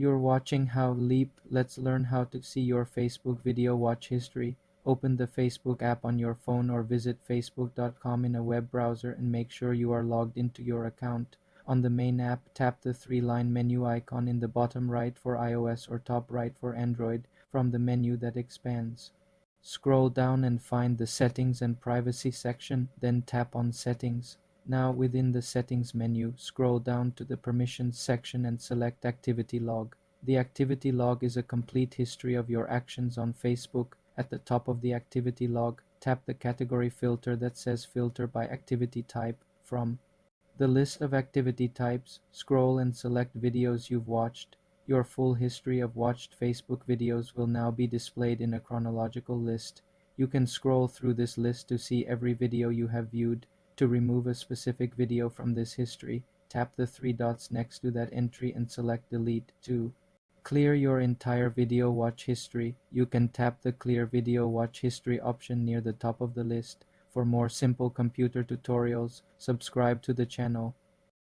You're watching How Leap. Let's learn how to see your Facebook video watch history. Open the Facebook app on your phone or visit facebook.com in a web browser and make sure you are logged into your account. On the main app, tap the three-line menu icon in the bottom right for iOS or top right for Android from the menu that expands. Scroll down and find the Settings and Privacy section, then tap on Settings. Now within the Settings menu, scroll down to the Permissions section and select Activity Log. The activity log is a complete history of your actions on Facebook. At the top of the activity log, tap the category filter that says Filter by Activity Type from the list of activity types. Scroll and select videos you've watched. Your full history of watched Facebook videos will now be displayed in a chronological list. You can scroll through this list to see every video you have viewed. To remove a specific video from this history, tap the three dots next to that entry and select Delete. To clear your entire video watch history, you can tap the Clear Video Watch History option near the top of the list. For more simple computer tutorials, subscribe to the channel.